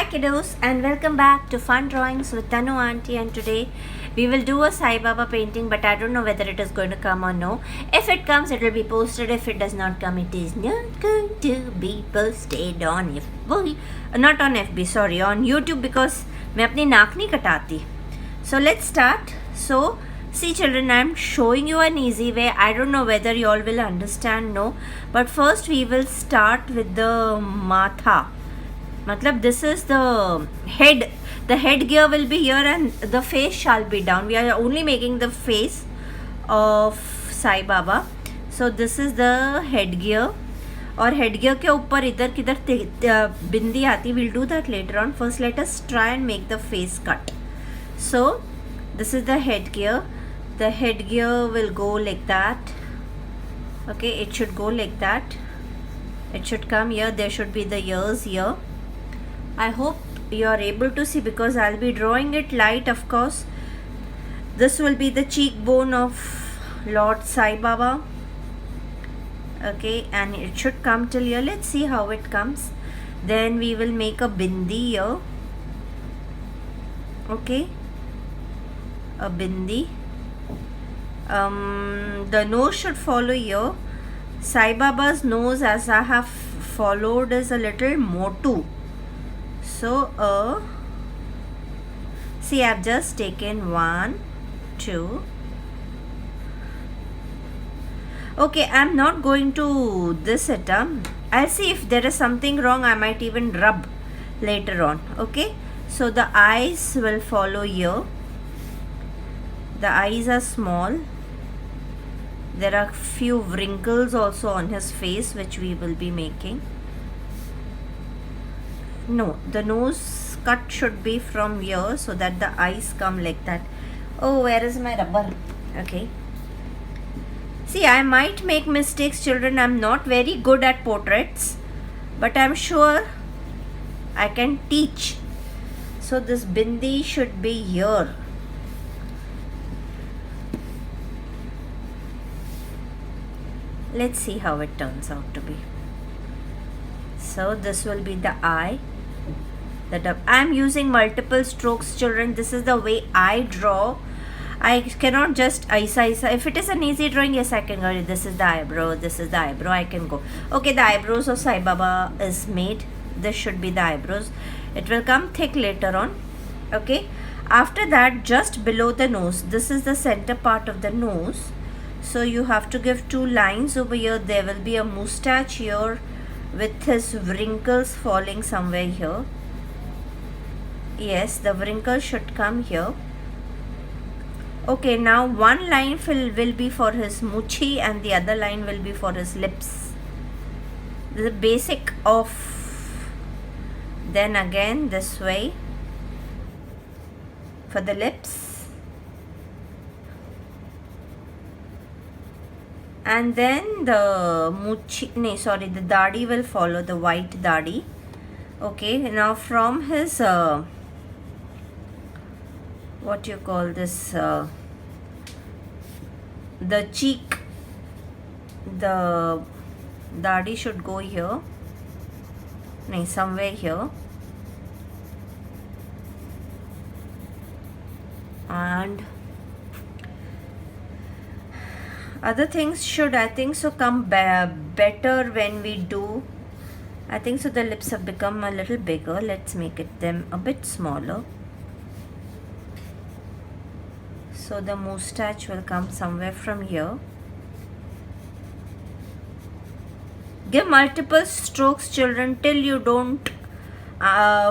kiddos, and welcome back to Fun Drawings with Tanu Auntie. And today we will do a Sai Baba painting, but I don't know whether it is going to come or no. If it comes, it will be posted. If it does not come, it is not going to be posted on FB. Not on FB, sorry, on YouTube, because मैं अपनी नाक नहीं कटाती. So let's start. So see children, I am showing you an easy way. I don't know whether you all will understand, no. But first we will start with the matha. Matlab this is the head. The headgear will be here and the face shall be down. We are only making the face of Sai Baba. So this is the headgear. और headgear के ऊपर इधर किधर बिंदी आती. We'll do that later on. First let us try and make the face cut. So this is the headgear. The headgear will go like that. Okay, it should go like that. It should come here. There should be the ears here. I hope you are able to see because I'll be drawing it light, of course. This will be the cheekbone of Lord Sai Baba. Okay, and it should come till here. Let's see how it comes. Then we will make a bindi here. Okay, a bindi. The nose should follow here. Sai Baba's nose, as I have followed, is a little motu. So see, I've just taken 1, 2. Okay, I'm not going to this it. I'll see if there is something wrong. I might even rub later on. Okay, so the eyes will follow here. The eyes are small. There are few wrinkles also on his face, which we will be making. No, the nose cut should be from here so that the eyes come like that. Oh, where is my rubber? Okay. See, I might make mistakes, children. I'm not very good at portraits, but I'm sure I can teach. So this bindi should be here. Let's see how it turns out to be. So this will be the eye. I'm using multiple strokes, children. This is the way I draw. I cannot just isa. If it is an easy drawing, yes, I can go. This is the eyebrow. This is the eyebrow. I can go. Okay, the eyebrows of Sai Baba is made. This should be the eyebrows. It will come thick later on. Okay. After that, just below the nose, this is the center part of the nose. So you have to give 2 lines over here. There will be a moustache here with his wrinkles falling somewhere here. Yes, the wrinkles should come here. Okay, now one line will be for his muchi and the other line will be for his lips. The basic of. Then again this way for the lips. And then the the dadi will follow, the white dadi. Okay, now from his what you call this, the cheek, the dadi should go here, somewhere here, and other things should, I think so, come better when we do. I think so the lips have become a little bigger. Let's make them a bit smaller. So the moustache will come somewhere from here. Give multiple strokes, children, till you don't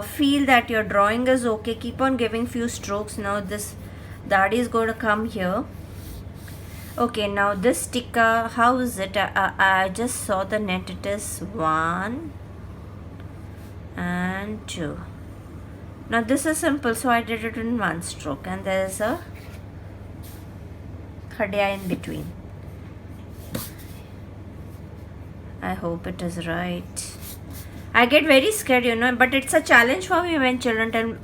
feel that your drawing is okay. Keep on giving few strokes. Now this dadi is going to come here. Okay, now this sticker, how is it? I just saw the net. It is 1 and 2. Now this is simple, so I did it in 1 stroke, and there is a khadiya in between. I hope it is right. I get very scared, but it's a challenge for me when children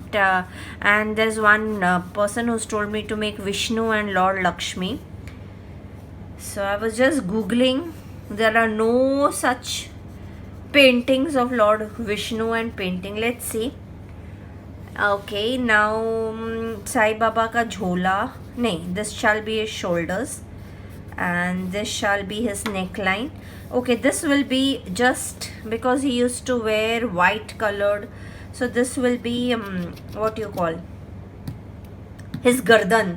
and there's one person who's told me to make Vishnu and Lord Lakshmi. So I was just googling. There are no such paintings of Lord Vishnu and painting. Let's see. Okay, now Sai Baba ka jhola. Nahi, this shall be his shoulders and this shall be his neckline. Okay, this will be just because he used to wear white colored, so this will be what you call his gardan.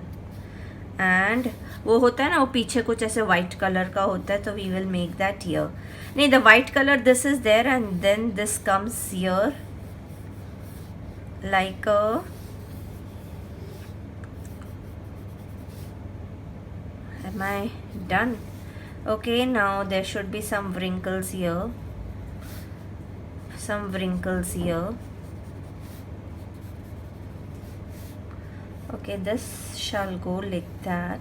And वो होता है ना, वो पीछे कुछ ऐसे white color का होता है, तो we will make that here. नहीं, the white color, this is there and then this comes here like a, am I done? Okay, now there should be some wrinkles here, some wrinkles here. Okay, this shall go like that.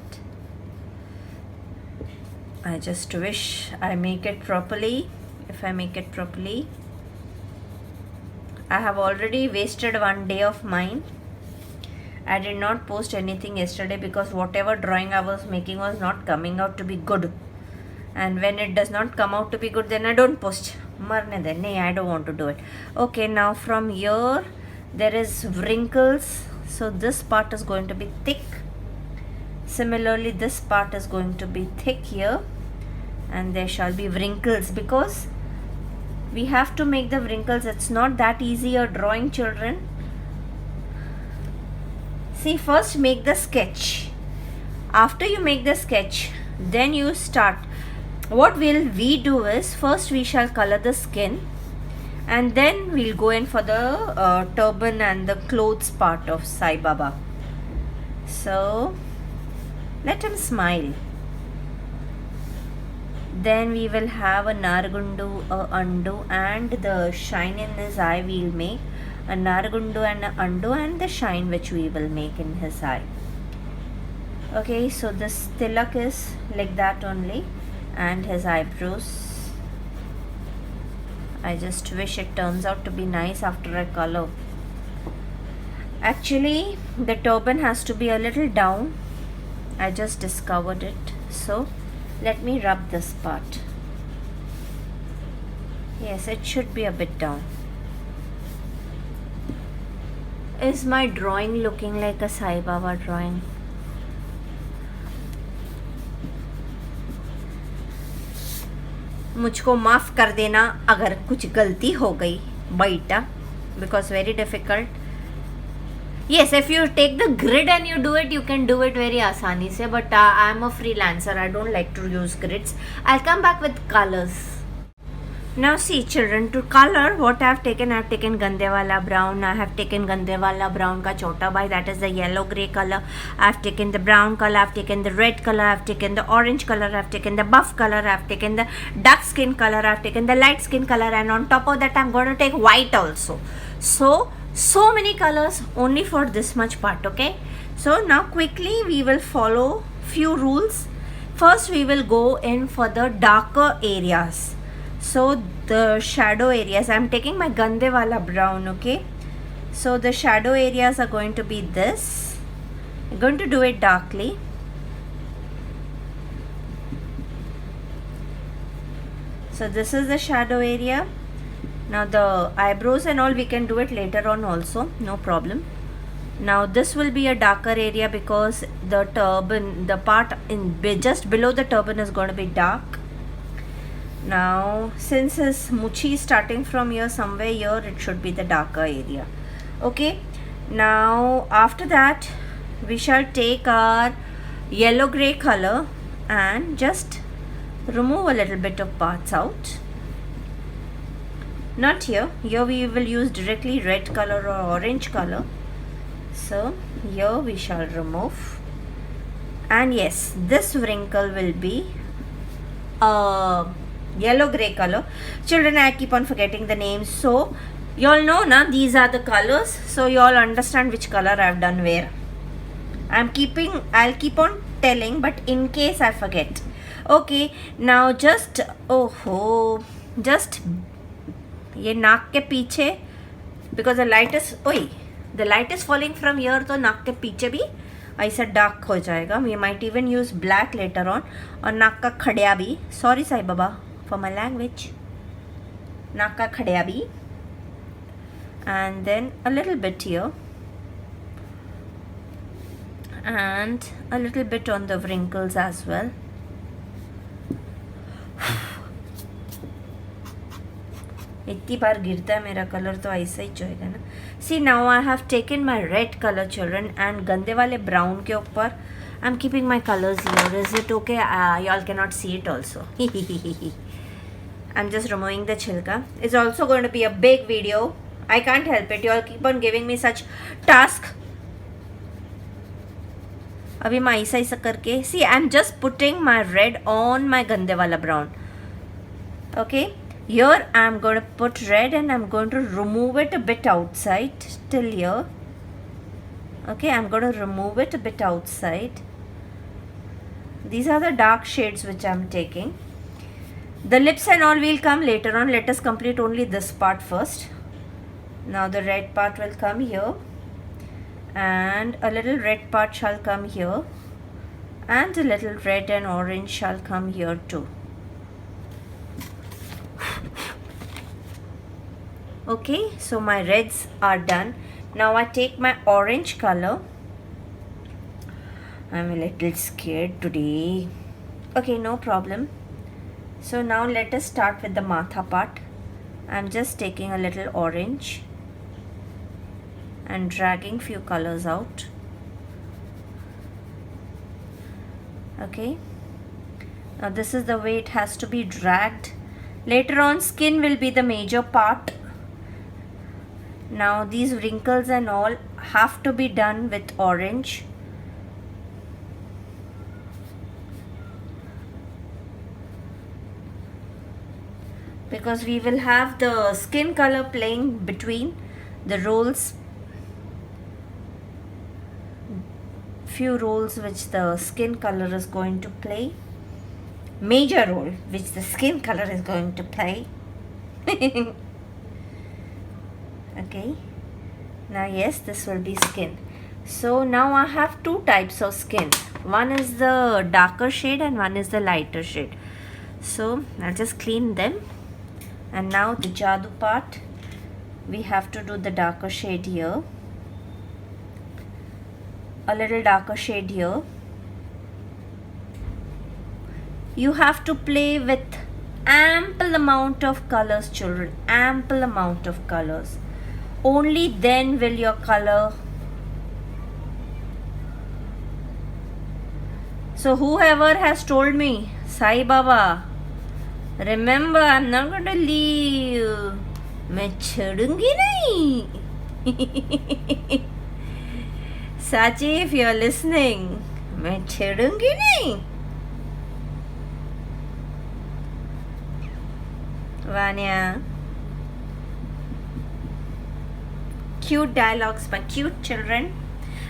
I just wish I make it properly. If I make it properly, I have already wasted one day of mine. I did not post anything yesterday because whatever drawing I was making was not coming out to be good. And when it does not come out to be good, then I don't post. Marne de, nahi, I don't want to do it. Okay, now from here there is wrinkles. So this part is going to be thick. Similarly, this part is going to be thick here. And there shall be wrinkles because we have to make the wrinkles. It's not that easy a drawing, children. See, first make the sketch. After you make the sketch, then you start. What will we do is, first we shall color the skin and then we'll go in for the turban and the clothes part of Sai Baba. So let him smile. Then we will have a Naragundu, a Andu, and the shine in his eye we'll make a Naragundu and a Andu, and the shine which we will make in his eye. Okay, so this tilak is like that only, and his eyebrows. I just wish it turns out to be nice after I color. Actually, the turban has to be a little down. I just discovered it. So let me rub this part. Yes, it should be a bit down. Is my drawing looking like a Sai Baba drawing? मुझको माफ़ कर देना अगर कुछ गलती हो गई बेटा, because very difficult. Yes, if you take the grid and you do it, you can do it very आसानी से, but I am a freelancer, I don't like to use grids. I'll come back with colors. Now see children, to color what I have taken Gande Wala brown, I have taken Gande Wala brown ka chota bhai, that is the yellow grey color. I have taken the brown color, I have taken the red color, I have taken the orange color, I have taken the buff color, I have taken the dark skin color, I have taken the light skin color, and on top of that I am going to take white also. So many colors only for this much part, okay? So now quickly we will follow few rules. First we will go in for the darker areas. So the shadow areas, I'm taking my Gande Wala brown, okay? So the shadow areas are going to be this. I'm going to do it darkly. So this is the shadow area. Now the eyebrows and all we can do it later on also, no problem. Now this will be a darker area because the turban, the part in just below the turban is going to be dark. Now since his muchi is starting from here, somewhere here, it should be the darker area. Okay, now after that we shall take our yellow grey color and just remove a little bit of parts out. Not here, here we will use directly red color or orange color. So here we shall remove, and yes, this wrinkle will be yellow grey color. Children, I keep on forgetting the names, so you all know na, these are the colors, so you all understand which color I have done where. I'll keep on telling, but in case I forget. Okay, now just ये नाक के पीछे, because the light is falling from here, तो नाक के पीछे भी ऐसा डार्क हो जाएगा. We might even use black later on. और नाक का खड़िया भी, sorry Sai Baba for my language, नाक का खड़िया भी, and then a little bit here and a little bit on the wrinkles as well. इतनी बार गिरता है मेरा कलर तो ऐसा ही जाएगा ना. See, now I have taken my red color, children, and गंदे वाले brown के ऊपर I'm keeping my colors here. Is it okay? Y'all cannot see it also. I'm just removing the chilka. It's also going to be a big video. I can't help it. Y'all keep on giving me such task. अभी मैं ऐसा ऐसा करके see, I'm just putting my red on my गंदे वाला brown. Okay. Here I'm going to put red and I'm going to remove it a bit outside till here. Okay, I'm going to remove it a bit outside. These are the dark shades which I'm taking. The lips and all will come later on. Let us complete only this part first. Now the red part will come here. And a little red part shall come here. And a little red and orange shall come here too. Okay, so my reds are done. Now I take my orange color. I'm a little scared today. Okay, no problem. So now let us start with the matha part. I'm just taking a little orange and dragging few colors out. Okay, now this is the way it has to be dragged. Later on, skin will be the major part. Now these wrinkles and all have to be done with orange. Because we will have the skin color playing between the roles. Few roles which the skin color is going to play. Major role which the skin color is going to play. Okay, now yes, this will be skin. So now I have two types of skin. One is the darker shade and one is the lighter shade. So I'll just clean them. And now the jadoo part, we have to do the darker shade here, a little darker shade here. You have to play with ample amount of colors, children, ample amount of colors. Only then will your color. So whoever has told me, Sai Baba, remember, I'm not going to leave. मैं छोड़ूंगी नहीं. Sachi, if you're listening, मैं छोड़ूंगी नहीं. Vanya. Cute dialogues by cute children.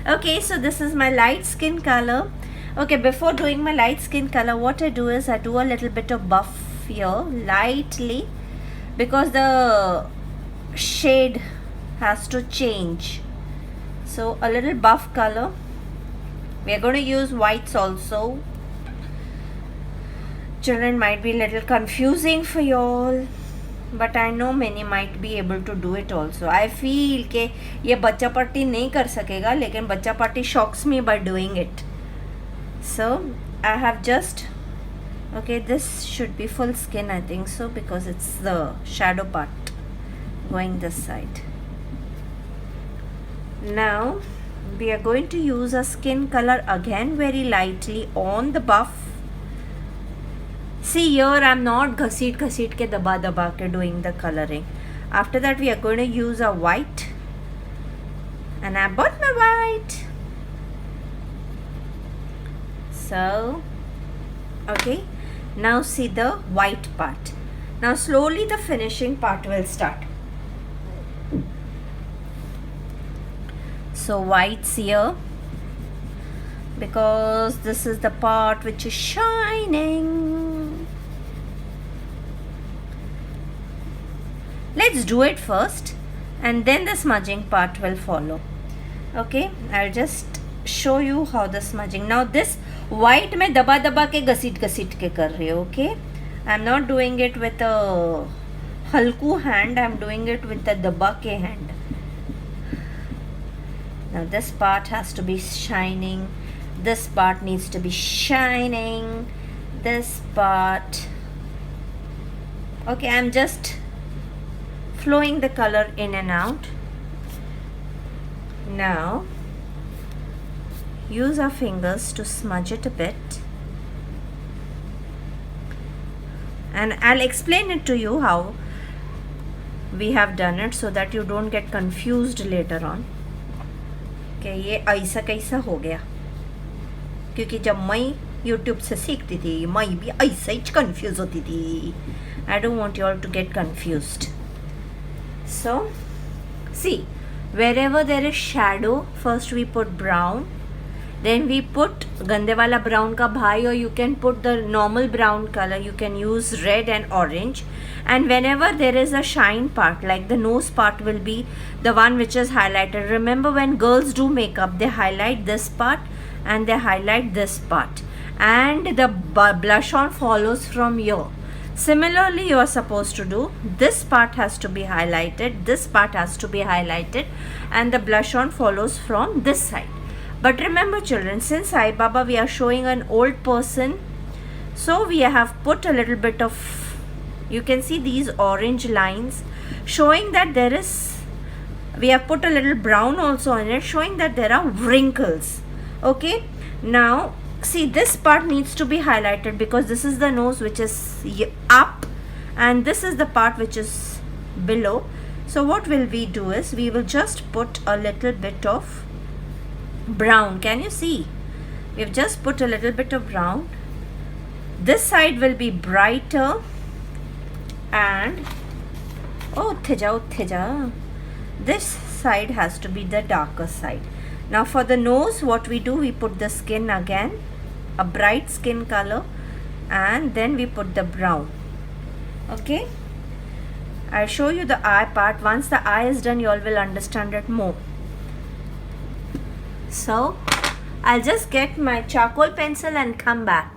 Okay, so this is my light skin color. Okay, before doing my light skin color, what I do is I do a little bit of buff here, lightly, because the shade has to change. So a little buff color. We are going to use whites also. Children, might be a little confusing for you all, but I know many might be able to do it also. I feel के ये बच्चा party नहीं कर सकेगा, लेकिन बच्चा party shocks me by doing it. So I have just, okay, this should be full skin, I think so, because it's the shadow part going this side. Now we are going to use a skin color again very lightly on the buff. See, here I'm not घसीट के दबा के doing the coloring. After that we are going to use a white, and I bought my white. So okay, now see the white part. Now slowly the finishing part will start. So whites here, because this is the part which is shining. Let's do it first and then the smudging part will follow. Okay, I'll just show you how the smudging. Now this white में दबा के घसीट के कर रही हूँ. Okay, I'm not doing it with a halku hand, I'm doing it with the दबा के hand. Now this part has to be shining. This part needs to be shining. This part. Okay, I'm just flowing the color in and out. Now use our fingers to smudge it a bit, and I'll explain it to you how we have done it so that you don't get confused later on. Okay, ये ऐसा कैसा हो गया, क्योंकि जब मैं YouTube से सीखती थी मैं भी ऐसा ही confused होती थी. I don't want you all to get confused. So see, wherever there is shadow, first we put brown, then we put gande wala brown ka bhai, or you can put the normal brown color. You can use red and orange. And whenever there is a shine part, like the nose part will be the one which is highlighted. Remember, when girls do makeup, they highlight this part and they highlight this part, and the blush on follows from here. Similarly, you are supposed to do, this part has to be highlighted, this part has to be highlighted, and the blush on follows from this side. But remember children, since Sai Baba we are showing an old person, so we have put a little bit of, you can see these orange lines showing that there is, we have put a little brown also on it, showing that there are wrinkles. Okay, now see, this part needs to be highlighted because this is the nose which is up and this is the part which is below. So what will we do is, we will just put a little bit of brown. Can you see? We've just put a little bit of brown. This side will be brighter, and this side has to be the darker side. Now for the nose, what we do, we put the skin again, a bright skin color, and then we put the brown. Okay, I'll show you the eye part. Once the eye is done, you all will understand it more. So I'll just get my charcoal pencil and come back.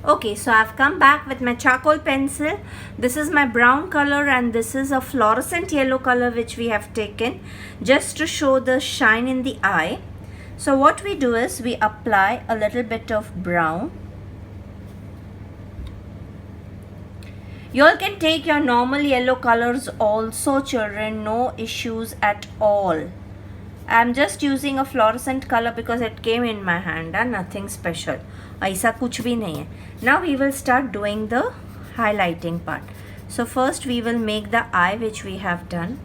Okay, so I've come back with my charcoal pencil. This is my brown color and this is a fluorescent yellow color which we have taken just to show the shine in the eye. So what we do is, we apply a little bit of brown. You all can take your normal yellow colors also children, no issues at all. I'm just using a fluorescent color because it came in my hand and nothing special. ऐसा कुछ भी नहीं है. Now we will start doing the highlighting part. So first we will make the eye which we have done.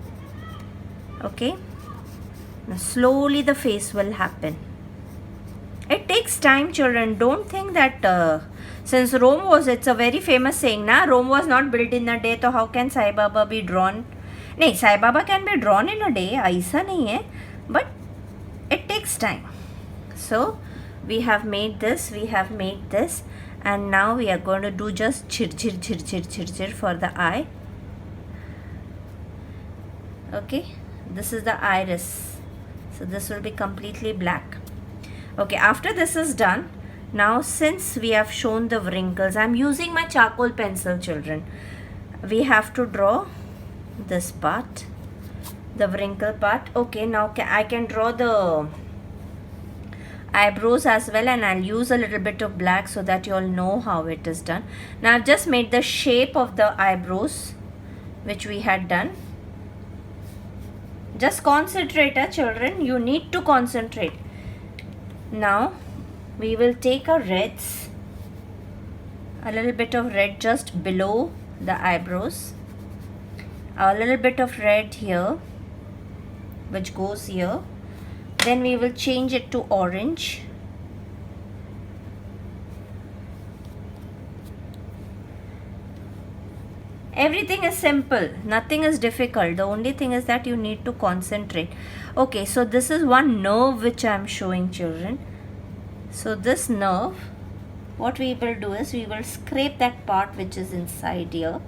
Okay. Now slowly the face will happen. It takes time children. Don't think that since Rome was, it's a very famous saying na, Rome was not built in a day, so how can Sai Baba be drawn? नहीं, Sai Baba can be drawn in a day, ऐसा नहीं है. But it takes time. So we have made this, and now we are going to do just chir for the eye. Okay, this is the iris, so this will be completely black. Okay, after this is done, now since we have shown the wrinkles, I'm using my charcoal pencil children. We have to draw this part, the wrinkle part. Okay, now I can draw the eyebrows as well, and I'll use a little bit of black so that you all know how it is done. Now I've just made the shape of the eyebrows which we had done. Just concentrate, children, you need to concentrate. Now we will take a reds, a little bit of red just below the eyebrows, a little bit of red here which goes here. Then we will change it to orange. Everything is simple, nothing is difficult. The only thing is that you need to concentrate. Okay, so this is one nerve which I am showing children. So this nerve, what we will do is, we will scrape that part which is inside here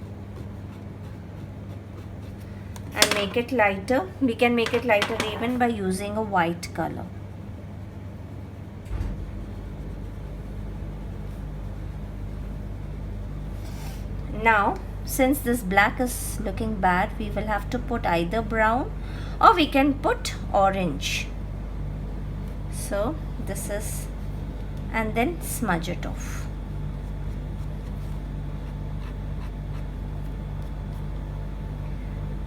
and make it lighter. We can make it lighter even by using a white color. Now since this black is looking bad, we will have to put either brown or we can put orange. So this is, and then smudge it off.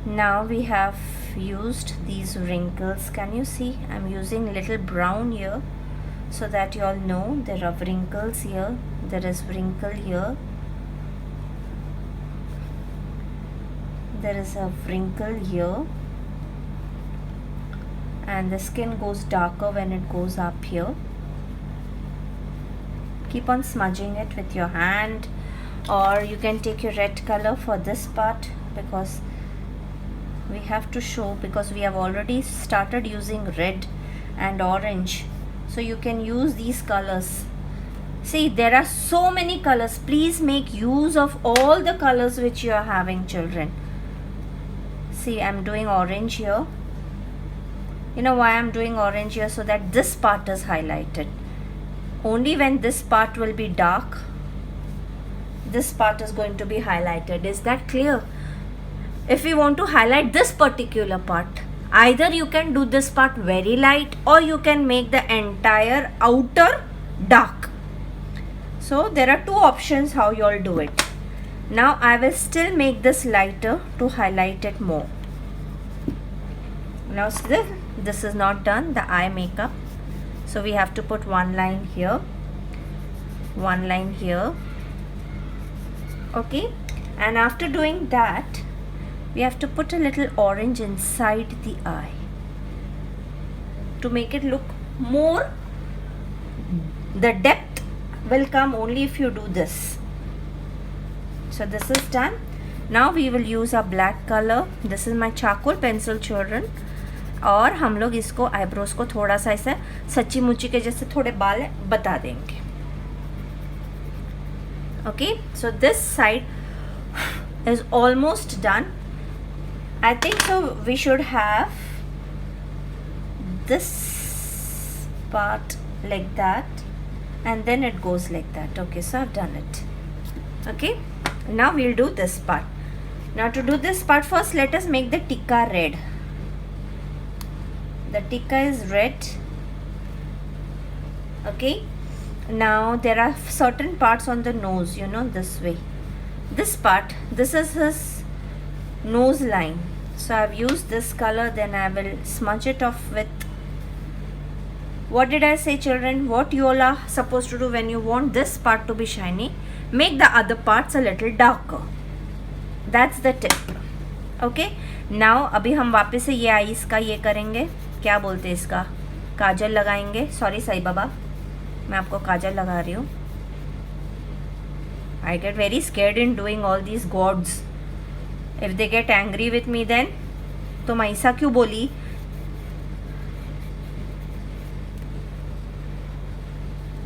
Now we have used these wrinkles. Can you see? I'm using little brown here so that you all know there are wrinkles here. There is wrinkle here. There is a wrinkle here. And the skin goes darker when it goes up here. Keep on smudging it with your hand, or you can take your red color for this part, because we have to show, because we have already started using red and orange, so you can use these colors. See, there are so many colors. Please make use of all the colors which you are having, children. See, I'm doing orange here. You know why I'm doing orange here? So that this part is highlighted. Only when this part will be dark, this part is going to be highlighted. Is that clear? If we want to highlight this particular part, either you can do this part very light, or you can make the entire outer dark. So there are two options how you all do it. Now I will still make this lighter to highlight it more. Now still this is not done, the eye makeup. So we have to put one line here, one line here. Okay, and after doing that, we have to put a little orange inside the eye to make it look more. The depth will come only if you do this. So this is done. Now we will use a black color. This is my charcoal pencil, children. और हम लोग इसको eyebrows को थोड़ा सा ऐसे सच्ची मुच्ची के जैसे थोड़े बाल बता देंगे. Okay, so this side is almost done. I think so we should have this part like that, and then it goes like that. Okay, so I've done it. Okay, now we'll do this part. Now to do this part, first let us make the tikka red. The tikka is red. Okay, now there are certain parts on the nose, you know, this way. This part, this is his nose line. So I've used this color, then I will smudge it off with, what did I say, children? What you all are supposed to do when you want this part to be shiny, make the other parts a little darker. That's the tip. Okay, now अभी हम वापस से ये eyes का ये करेंगे, क्या बोलते हैं इसका, काजल लगाएंगे. सॉरी साईं बाबा, मैं आपको काजल लगा रही हूँ. I get very scared in doing all these gods. If they get angry with me, then तुम ऐसा क्यों बोली?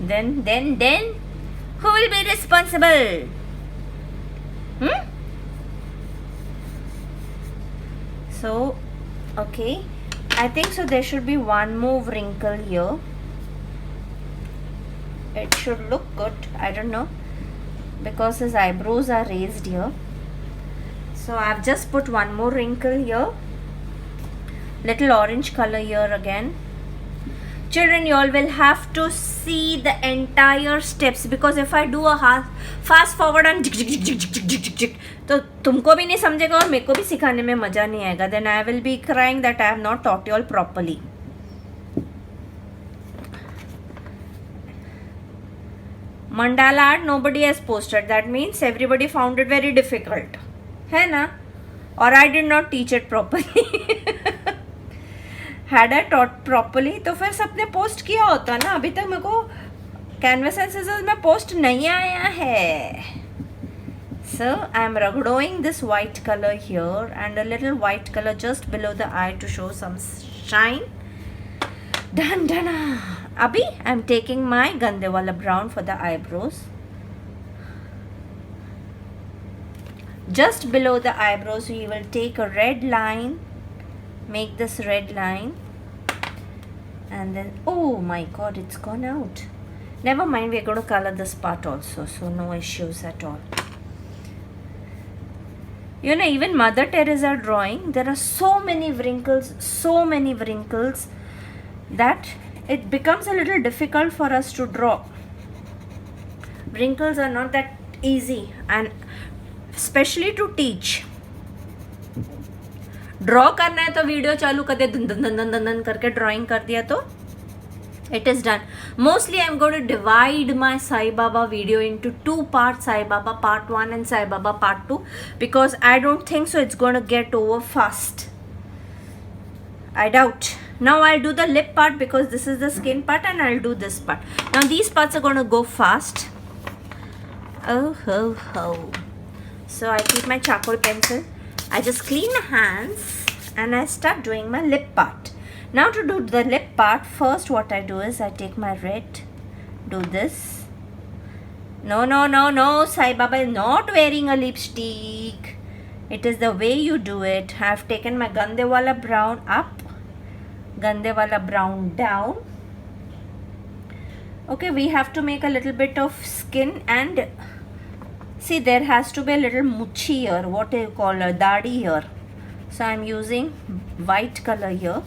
Then who will be responsible? So, okay, I think so there should be one more wrinkle here. It should look good. I don't know, because his eyebrows are raised here. So I've just put one more wrinkle here. Little orange color here again. Children, you all will have to see the entire steps, because if I do a fast forward and तो तुमको भी नहीं समझेगा और मेरे को भी सिखाने में मजा नहीं आएगा. Then I will be crying that I have not taught you all properly. Mandala art nobody has posted. That means everybody found it very difficult. है ना? Or I did not teach it properly. Had I taught properly तो फिर सबने post किया होता ना. अभी तक मेरे को कैनवस एंड सिजर्स में पोस्ट नहीं आया है. So I am ragdoing this white color here and a little white color just below the eye to show some shine. Done. Abhi I am taking my gande wala brown for the eyebrows. Just below the eyebrows we will take a red line. Make this red line, and then, oh my god, it's gone out. Never mind, we're going to color this part also, so no issues at all. You know, even Mother Teresa drawing, there are so many wrinkles that it becomes a little difficult for us to draw. Wrinkles are not that easy, and especially to teach. Draw करना है तो video चालू कर दिया, दन दन दन दन दन दन करके drawing कर दिया तो it is done. Mostly I'm going to divide my Sai Baba video into 2 parts, Sai Baba part 1 and Sai Baba part 2, because I don't think so it's going to get over fast. I doubt. Now I'll do the lip part because this is the skin part, and I'll do this part. Now these parts are going to go fast. Oh ho ho. So I keep my charcoal pencil. I just clean my hands and I start doing my lip part. Now to do the lip part, first what I do is I take my red, do this. No, no, no, no, Sai Baba is not wearing a lipstick. It is the way you do it. I have taken my Gande Wala brown up, Gande Wala brown down. Okay, we have to make a little bit of skin, and see, there has to be a little muchi here, what do you call a dadi here. So I'm using white color here.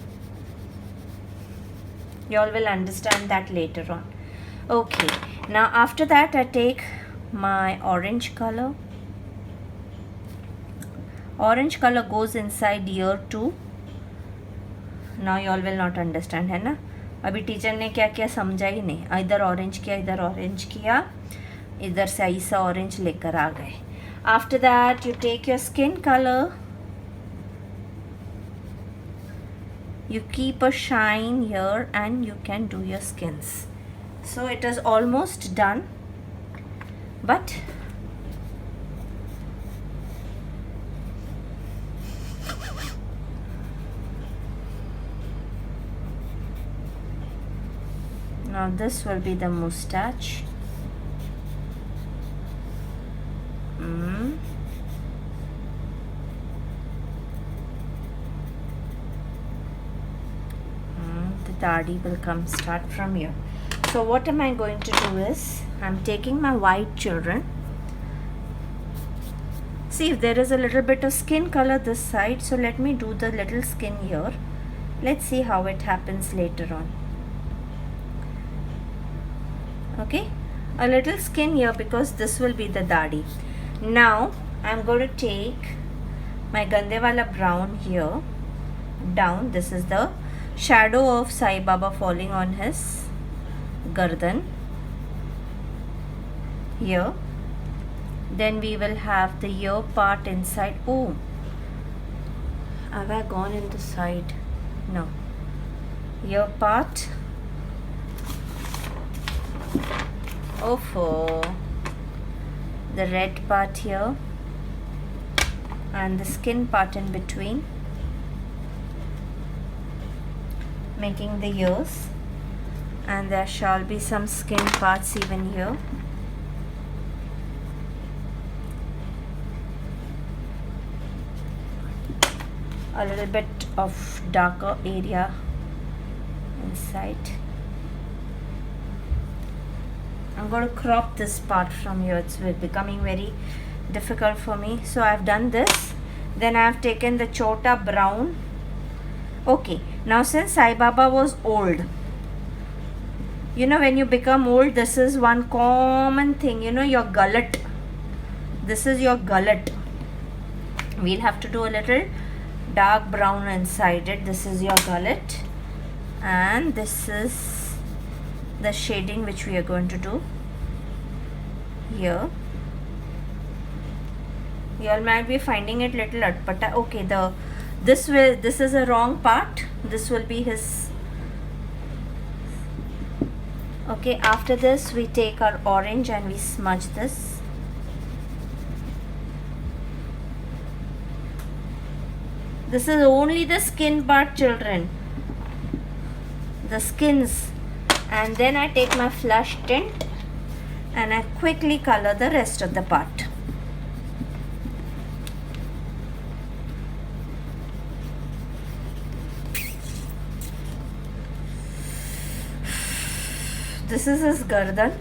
You all will understand that later on. Okay, now after that I take my orange color. Orange color goes inside here too. Now you all will not understand, है ना. अभी teacher ने क्या किया समझा ही नहीं. इधर orange किया, इधर ऑरेंज किया, इधर से ऐसा ऑरेंज लेकर आ गए. After that you take your skin color. You keep a shine here and you can do your skins. So it is almost done, but now this will be the moustache. Dadi will come start from here. So what am I going to do is I'm taking my white children. See, if there is a little bit of skin color this side, so let me do the little skin here. Let's see how it happens later on. Okay, a little skin here because this will be the dadi. Now I'm going to take my Gande Wala brown here down. This is the shadow of Sai Baba falling on his gardan here. Then we will have the ear part inside. Oh, have I gone in the side? No. Ear part. Oh, the red part here and the skin part in between, making the ears, and there shall be some skin parts even here. A little bit of darker area inside. I'm going to crop this part from here. It's becoming very difficult for me. So I've done this. Then I've taken the chota brown. Okay, now since Sai Baba was old, you know, when you become old, this is one common thing, you know, your gullet. This is your gullet. We'll have to do a little dark brown inside it. This is your gullet, and this is the shading which we are going to do here. You all might be finding it little atpata. Okay, this is a wrong part. This will be his. Okay, after this we take our orange and we smudge this. This is only the skin part, children. The skins. And then I take my flush tint and I quickly color the rest of the part. This is his gardan.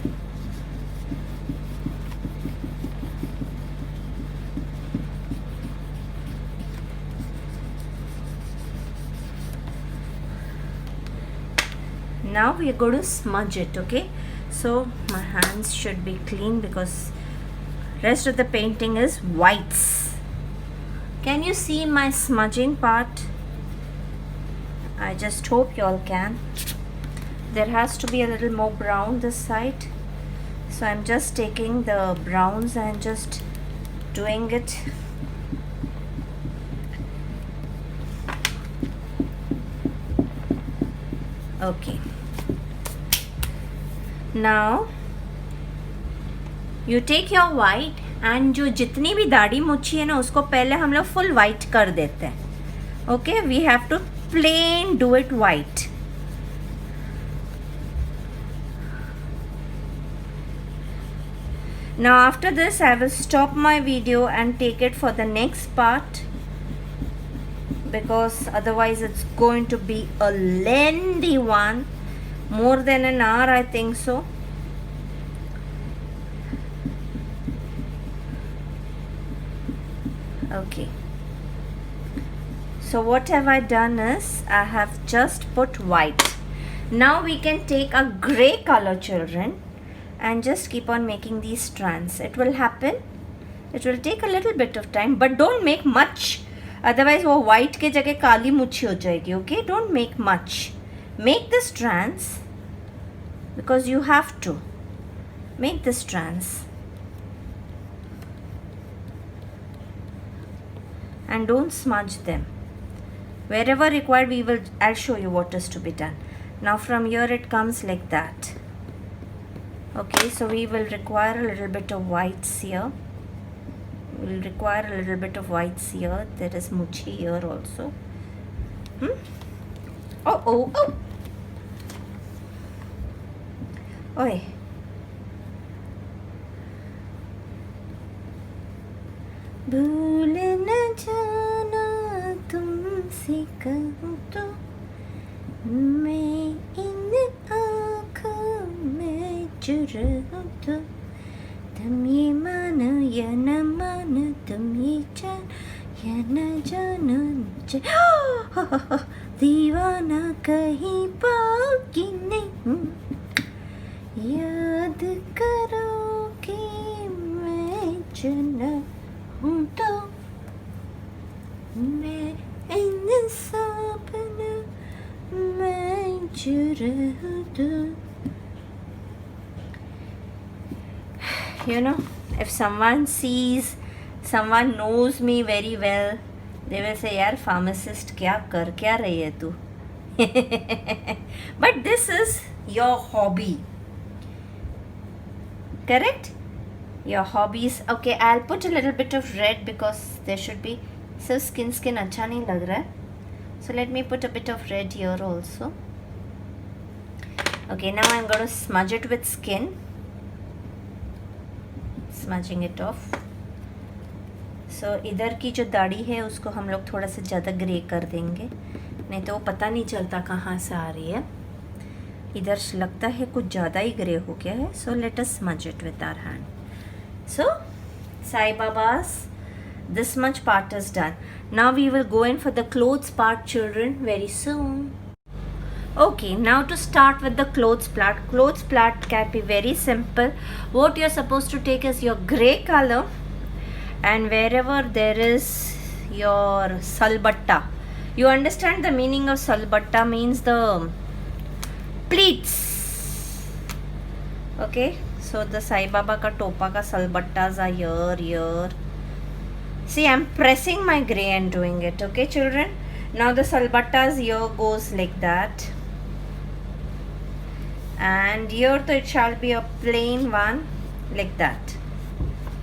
Now we are going to smudge it. Okay, so my hands should be clean because rest of the painting is whites. Can you see my smudging part? I just hope you all can. There has to be a little more brown this side, so I'm just taking the browns and just doing it. Okay, now you take your white and जो जितनी भी दाढ़ी मुच्छी है ना उसको पहले हम लोग फुल वाइट कर देते हैं. Okay, we have to plain do it white. Now after this I will stop my video and take it for the next part, because otherwise it's going to be a lengthy one, more than an hour I think so. Okay, so what have I done is I have just put white. Now we can take a gray color, children, and just keep on making these strands. It will happen, it will take a little bit of time, but don't make much, otherwise वो white के जगह काली मुच्छी हो जाएगी. Okay, don't make much, make the strands because you have to make the strands, and don't smudge them. Wherever required I'll show you what is to be done. Now from here it comes like that. Okay, so we will require a little bit of whites here. We'll require a little bit of whites here. There is muchi here also. Oh. Oi. भूल न जाना तुमसे कहूँ तो मैं इन आँखों में चुराऊँ तो तुम ये मानो या न मानो, तुम ये जान या न जानो, दीवाना कहीं पाओगी नहीं, याद करोगे मैं चुना हूँ तो मैं इन सपनों में चुराऊँ तो. You know, if someone knows me very well, they will say, यार pharmacist क्या कर क्या रही है तू. But this is your hobby, correct? Your hobbies. Okay, I'll put a little bit of red because there should be, so skin अच्छा नहीं लग रहा है, so let me put a bit of red here also. Okay, now I'm going to smudge it with skin. Smudging it off. So इधर की जो दाढ़ी है उसको हम लोग थोड़ा सा ज़्यादा ग्रे कर देंगे, नहीं तो वो पता नहीं चलता कहाँ से आ रही है. इधर लगता है कुछ ज़्यादा ही ग्रे हो गया है. So let us smudge it with our hand. So Sai Baba's this much part is done. Now we will go in for the clothes part, children, very soon. Okay, now to start with the clothes part. Clothes part can be very simple. What you're supposed to take is your gray color, and wherever there is your salbatta, you understand the meaning of salbatta means the pleats. Okay, so the Sai Baba ka topa ka salbattas are here. See, I'm pressing my gray and doing it. Okay, children. Now the salbattas here goes like that. And here it shall be a plain one like that.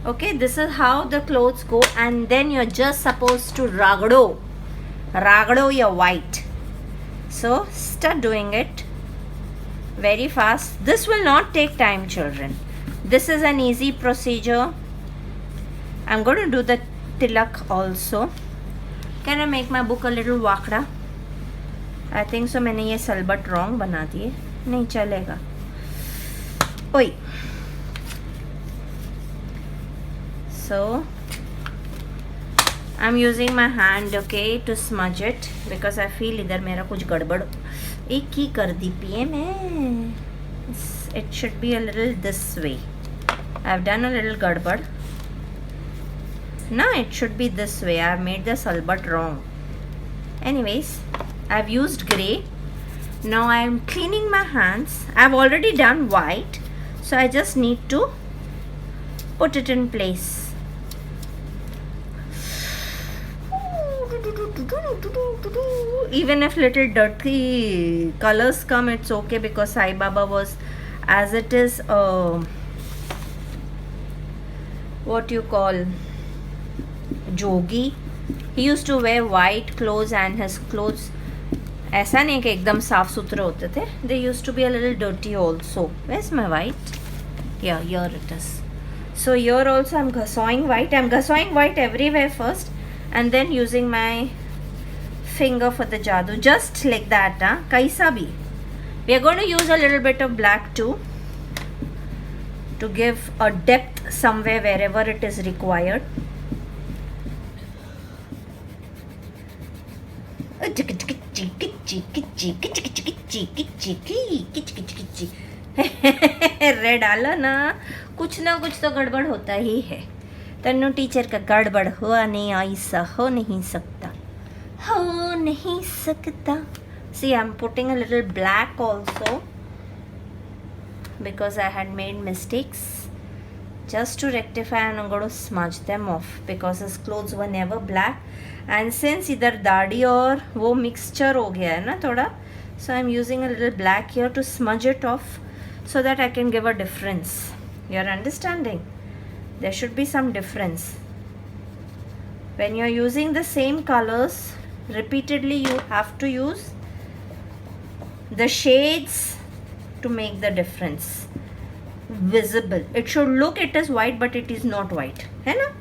Okay, this is how the clothes go, and then you're just supposed to ragdo your white. So start doing it very fast. This will not take time, children. This is an easy procedure. I'm going to do the tilak also. Can I make my book a little wakda? I think so. मैंने ये सलबट wrong बना दिए, नहीं चलेगा. ओए. So I'm using my hand, okay, to smudge it because I feel इधर मेरा कुछ गड़बड़ एक ही कर दी पिए मैं. It should be a little this way. I've done a little gadbad. No, it should be this way. I've made the salbat wrong. Anyways, I've used grey. Now I'm cleaning my hands. I've already done white, so I just need to put it in place. Even if little dirty colors come, it's okay, because Sai Baba was, as it is, what you call, jogi. He used to wear white clothes, and his clothes ऐसा नहीं कि एकदम साफ सुथरे होते थे. They used to be a little dirty also. Where's my white? Yeah, here it is. So here also I'm gassawing white. I'm gassawing white everywhere first, and then using my finger for the jadoo, just like that. Kaisa bhi. We are going to use a little bit of black too, to give a depth somewhere wherever it is required. Red डाला ना कुछ तो गड़बड़ होता ही है. Tannu teacher का गड़बड़ हुआ नहीं, ऐसा हो नहीं सकता. See, I'm putting a little black also, because I had made mistakes. Just to rectify, I'm going to smudge them off, because his clothes were never black. And since इधर दाढ़ी और वो mixture हो गया है ना थोड़ा, so I'm using a little black here to smudge it off, so that I can give a difference. You're understanding? There should be some difference. When you're using the same colors repeatedly, you have to use the shades to make the difference visible. It should look it is white, but it is not white, है ना?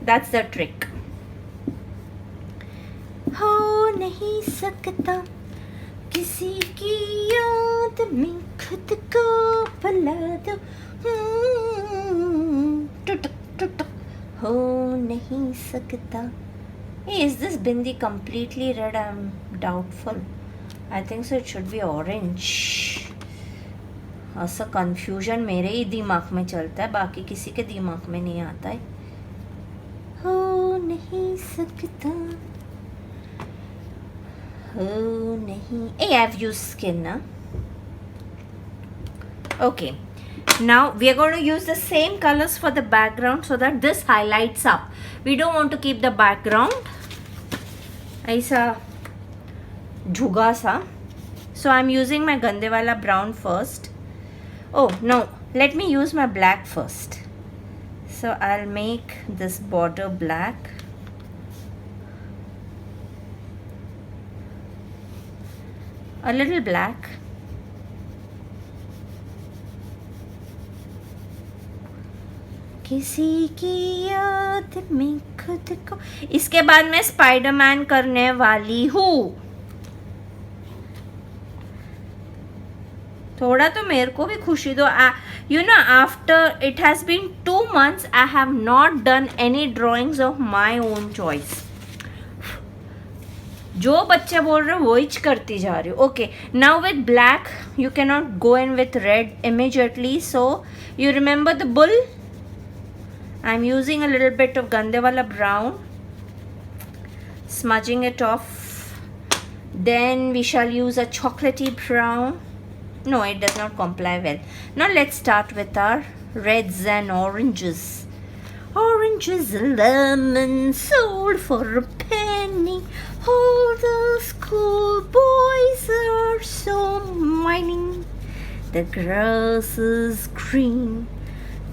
That's the trick. हो नहीं सकता किसी की याद में खुद को भुला दो. हो नहीं सकता. Hey, is this bindi completely red? I'm doubtful. I think so. It should be orange. ऐसा confusion मेरे ही दिमाग में चलता है, बाकी किसी के दिमाग में नहीं आता है. हो नहीं सकता, हो नहीं. Hey, I've used skin ना. Okay. Now we are going to use the same colors for the background, so that this highlights up. We don't want to keep the background ऐसा झुगा सा. So I'm using my gande wala brown first. Oh no, let me use my black first. So I'll make this border black. A little black. किसी की याद में खुद को. इसके बाद मैं स्पाइडरमैन करने वाली हूँ. थोड़ा तो मेरे को भी खुशी दो. You know, after it has been 2 months, I have not done any drawings of my own choice. जो बच्चे बोल रहे हो वो ही करती जा रही हो. Okay, now with black you cannot go in with red immediately. So you remember the bull? I'm using a little bit of gande wala brown, smudging it off. Then we shall use a chocolatey brown. No, it does not comply well. Now let's start with our reds and oranges. Oranges and lemons sold for a penny. All the school boys are so whining. The grass is green.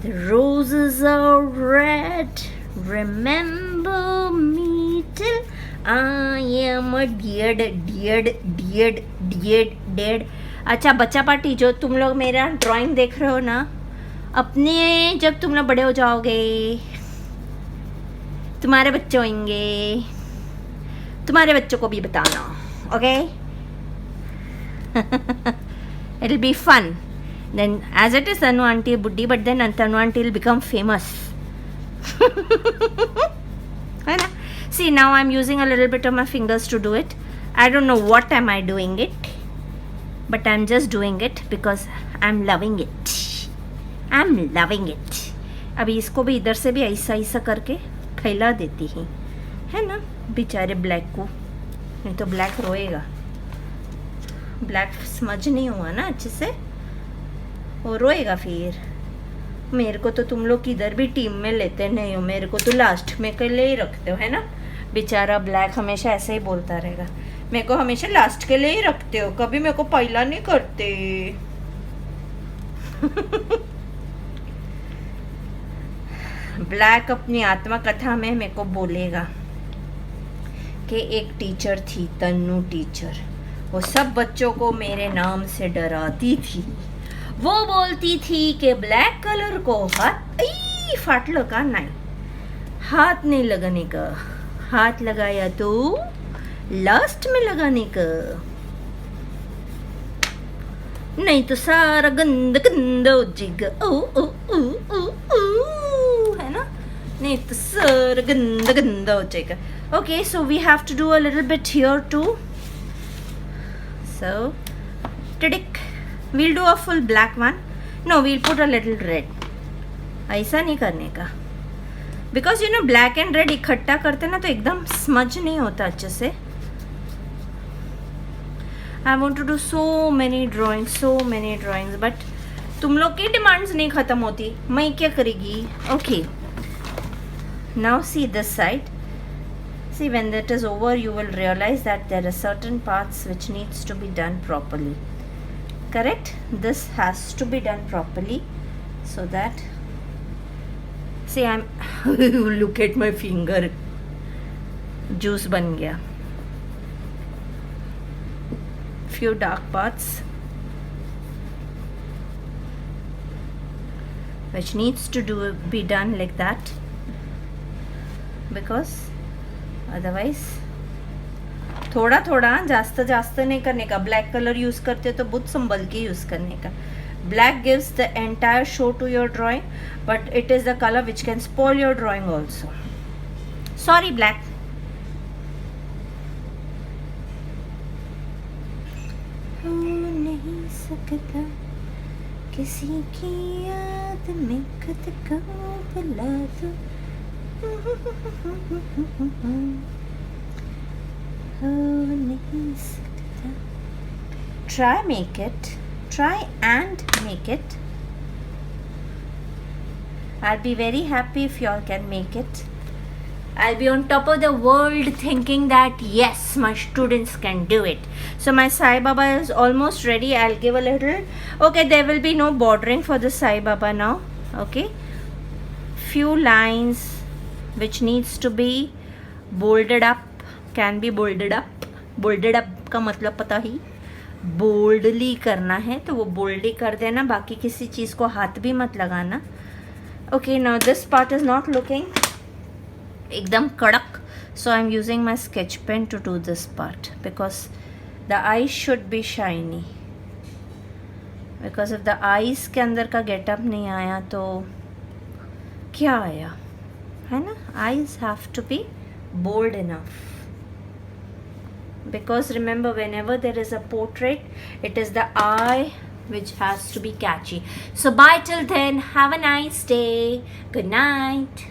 The roses are red. Remember me till I am a dead. अच्छा बच्चा party, जो तुम लोग मेरा drawing देख रहे हो ना, अपने जब तुम लोग बड़े हो जाओगे, तुम्हारे बच्चे होंगे, तुम्हारे बच्चों को भी बताना. Okay, it'll be fun. Then as it is Tanu auntie buddhi, but then Tanu auntie will become famous. See, now I'm using a little bit of my fingers to do it. I don't know what am I doing it. but I'm just doing it because I'm loving it. I'm loving it. अभी इसको भी इधर से भी ऐसा ऐसा करके फैला देती ही, है ना, बेचारे ब्लैक को, नहीं तो ब्लैक रोएगा. ब्लैक समझ नहीं हुआ ना अच्छे से, वो रोएगा फिर. मेरे को तो तुम लोग किधर भी टीम में लेते नहीं हो, मेरे को तो लास्ट में के लिए ही रखते हो, है ना. बेचारा ब्लैक हमेशा ऐसे ही बोलता रहेगा, मेरे को हमेशा लास्ट के लिए ही रखते हो, कभी मेरे को पहला नहीं करते. ब्लैक अपनी आत्मा कथा में मेरे को बोलेगा कि एक टीचर थी, तन्नू टीचर, वो सब बच्चों को मेरे नाम से डराती थी. वो बोलती थी कि ब्लैक कलर को हाथ फाट लगा, नहीं, हाथ नहीं लगाने का, हाथ लगाया तो लास्ट में लगाने का, नहीं तो सारा गंदा गंदा हो जाएगा. ओ ओ ओ ओ ओ, है ना, नहीं तो सारा गंदा गंदा हो जाएगा. Okay, so we have to do a little bit here too. So, tick, we'll do a full black one. No, we'll put a little red. ऐसा नहीं करने का, because you know black and red इकट्ठा करते ना तो एकदम smudge नहीं होता अच्छे से. I want to do so many drawings, but तुम लोग की डिमांड्स नहीं ख़त्म होती, मैं क्या करेगी. Okay, now see this side. See, when that is over, you will realize that there are certain parts which needs to be done properly. Correct? This has to be done properly, so that. See, I'm. Look at my finger. Juice बन गया. Few dark parts which needs to be done like that, because otherwise थोड़ा थोड़ा, जास्त जास्त नहीं करने का. Black colour use करते तो बहुत संभल के यूज़ करने का. Black gives the entire show to your drawing, but it is the color which can spoil your drawing also. Sorry, black. हो नहीं सकता किसी की याद में खुद को बुला दो. हो नहीं सकता. Try and make it. I'll be very happy if y'all can make it. I'll be on top of the world thinking that yes, my students can do it. So my Sai Baba is almost ready. I'll give a little. Okay, there will be no bordering for the Sai Baba now. Okay, few lines which needs to be bolded up, can be bolded up. Bolded up का मतलब पता ही, boldly करना है तो वो boldly कर देना, बाकी किसी चीज़ को हाथ भी मत लगाना. Okay, now this part is not looking एकदम कड़क, so I am using my sketch pen to do this part, because the eyes should be shiny. Because if the eyes के अंदर का गेटअप नहीं आया तो क्या आया, है ना. Eyes have to be bold enough, because remember, whenever there is a portrait, it is the eye which has to be catchy. So bye till then, have a nice day, good night.